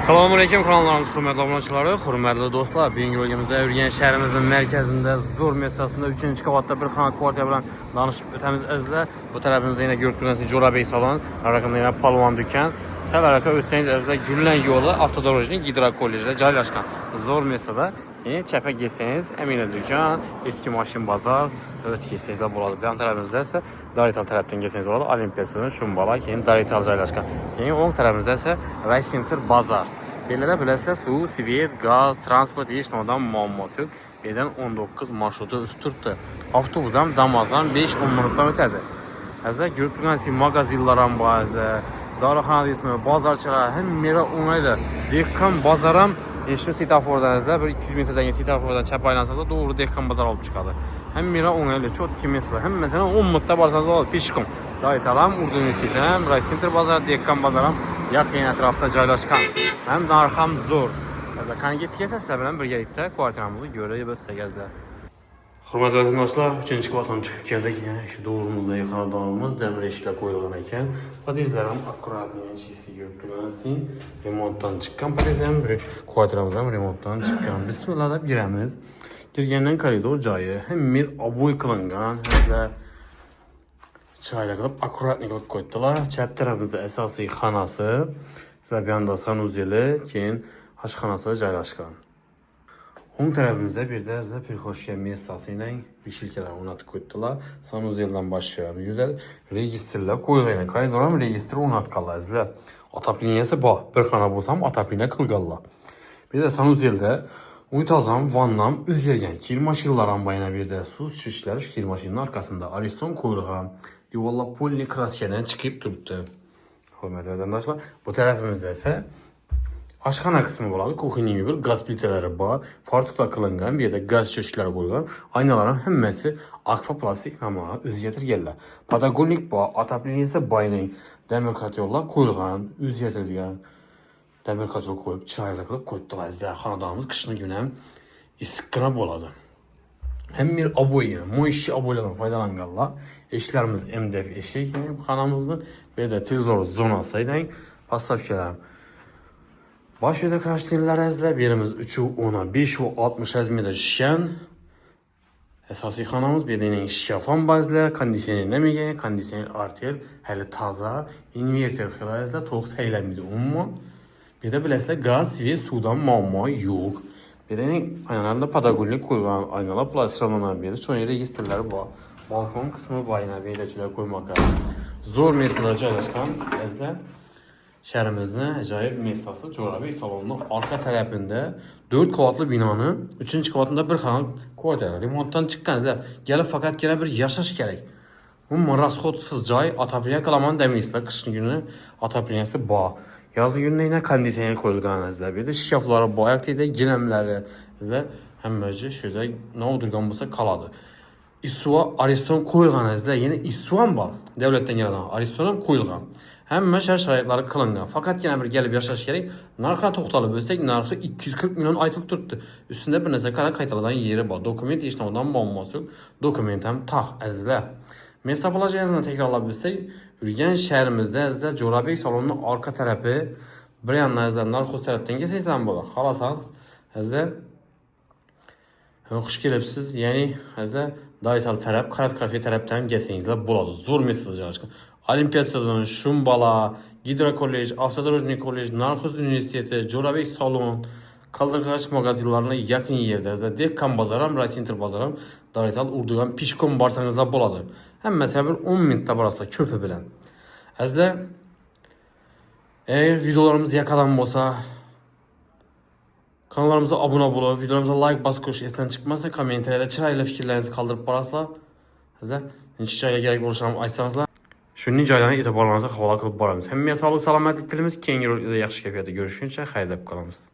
Selamünaleyküm kanallarımız, hürmetli abunəçiləri, hürmetli dostlar. Bugünkü bölgemizdə Ürgən şəhərimizin mərkəzində Zor mesasında 3-cü qavatda bir xana kvartiya bilan danışıb ötəmiz əzlə. Bu tərəfimizdə yine gördüyünüz Corabey salon, arasında yine Palvan dükkan. Sağ araka ötsəniz əzlə Gülən yolu Avtodorojnik Gidra Kollecdə caylaşqan Zor mesada yine çəpə geçsəniz Əminə dükkan, eski maşın bazar, evet geçsəniz də buladı. Yan tərəfimizdə isə Darital tərəfdən geçsəniz buladı. Olimpiyasının Şumbala, yine Darital caylaşqan. Yine onun tərəfimizdə isə Rice Center bazar. Belə də biləsiniz su, svet, qaz, transport heç nədən muamması yox. Birdən 19 marşrutu üstürtdü. Avtobusam damazan 5-10 minutdan ötədir. Əzlə görüb durğansı mağazinlərin bazı, daraxana ismi, bazarçılar, həm mera onayla Dehqan bazaram eşli sitafordan əzlə bir 200 metrdən sitafordan çəp aylansanız da doğru Dehqan bazar olub çıxadı. Həm mera onayla çox kimisi, həm məsələn 10 minutda barsanız olur pişkom. Daytalam Urdu Universitetindən Rice Center bazar, Dehqan bazaram yaxın ətrafda caylaşqan. Həm narxam zor. Kanka tikəsə sizlə bilən birgəlikdə kvartiramızı görək və sizə gəzlər. Hürmetli arkadaşlar, 3-cü kvartalın çıxıb gəldik. Şu doğrumuzda yaxanadanımız dəmir eşiklə qoyulğan ikən padezlərim akkurat çizgi görüntüləsin. Remontdan çıxqan padezlərim bir kvartiramızdan remontdan çıxqan. Bismillah da girəmiz. Girgəndən koridor cayı həm bir aboy qılınğan, həm də çayla qılıb akkuratnik qoydular. Çəp tərəfimizdə əsası xanası, sizə bir anda sanuzeli, keyin haşxanası caylaşqan. Onun tərəfimizdə bir də bir xoş gəlmə esası ilə bir şirkələr onatı qoydular. Sanuzeldən başlayalım. Güzel registrlər qoyulğan. Koridoram registri onat qalla əzlə. Atapliniyəsi bax. Bir xana bulsam atapliniyə qılqalla. Bir də sanuzeldə uytazam, vannam üz yergən. Kir maşınların bayına bir də su şişlər kir maşının arkasında. Ariston qoyulğan. Yuvarlaq polini kraskədən çıxıb durdu. Hürmetli vətəndaşlar, bu tərəfimizdə isə aşxana qismi var. Kuxini bir qaz plitələri var. Fartıqla qılınğan bir də qaz şişləri qoyulğan. Aynaların həmməsi akva plastik amma öz yetirgənlər. Patagonik var. Atapliniyəsi bayına dəmir katyollar qoyulğan, üz yetirgən. Dəmir katyol qoyub çayla qılıb qoydular. Əzlə xanadanımız qışını günəm istiqına boladı. Hem bir aboyu, moişi aboylardan faydalanırlar. Eşiklərimiz MDF eşik xanamızdır. Bir də televizor zonası ilə pastavkalar. Baş ödə kraşlinlər əzlə birimiz 3'ü 10'a 5'ü 60 əzmədə düşkən. Əsası xanamız bir də şifan bazlı, kondisioner mi kondisioner artel, hələ taza, inverter xilə əzlə, toks həyləmidi umman. Bir də biləsilə qaz və sudan muamma yox. Bir də aynalarında patagonik qoyulan aynalar plastiklanana bir də çoğun registrləri var. Balkon qismi bayına beyləcilər qoymaq zor mesələr caylaşqan əzlə. Şəhərimizdə əcayib mesası Corabey salonunun arka tərəfində 4 qavatlı binanın 3-cü qavatında bir xana kvartiya remontdan çıxqan əzlə. Gəlib faqat yenə bir yaşayış gərək. Bu rasxodsuz cay Ataplinə qalaman dəməyislə qışın günü Ataplinəsi bağ. Yazın günündə yine kondisioner qoyulğan əzlə. Bir də şikafları bayaq deyildə giləmləri əzlə. Həmməcə şurada nə odurğan bulsa kaladı. İSUA Ariston qoyulğan əzlə. Yine İSUAN var. Devletdən yaradan Aristonam qoyulğan. Həmmə şəhər şəraitləri qılınğan. Faqat yenə bir gəlib yaşayış gərək. Narxa toxtalıb ölsək narxı 240 milyon aytılıb durdu. Üstündə bir nəsə qara qaytaladan yeri var. Dokument heç nədən muamması yox. Dokument həm tax əzlə. Mesapolaj yazını təkrarlayabilirsək, Ürgən şəhərimizdə əzlə Corabey salonunun arka tərəfi bir yandan əzlə narxos tərəfdən gəlsəysələn burada xalasanız əzlə xoş gəlibsiz. Yəni əzlə Darital tərəf, Karat Kafe tərəfdən gəlsəynizlə buladı. Zor mesaj açqın. Olimpiyasının Şumbala, Gidra Kollej, Avtodorojnik Kollej, Narxos Universiteti, Corabey salon, Kaldırqaç mağazinlarına yakın yerdə əzlə Dehqan bazaram, Rice Center bazaram, Darital Urduqan pişkom barsanızda boladı. Həm məsələ bir 10 minutda barasında köpü bilən. Əzlə, əgər videolarımız yakadan olsa, kanallarımıza abunə olub, videolarımıza like bas koş, esdən çıxmazsa, kommentariyada çırayla fikirlərinizi qaldırıb barasla. Əzlə, neçə çayla gərək borçlarımı açsanızla. Şunun icaylarına etibarlarınızı xavala qılıb baramız. Həmmiyə sağlıq, salamətlik dilimiz, kengir yaxşı kəfiyyədə görüşünçə xəyrləb qalamız.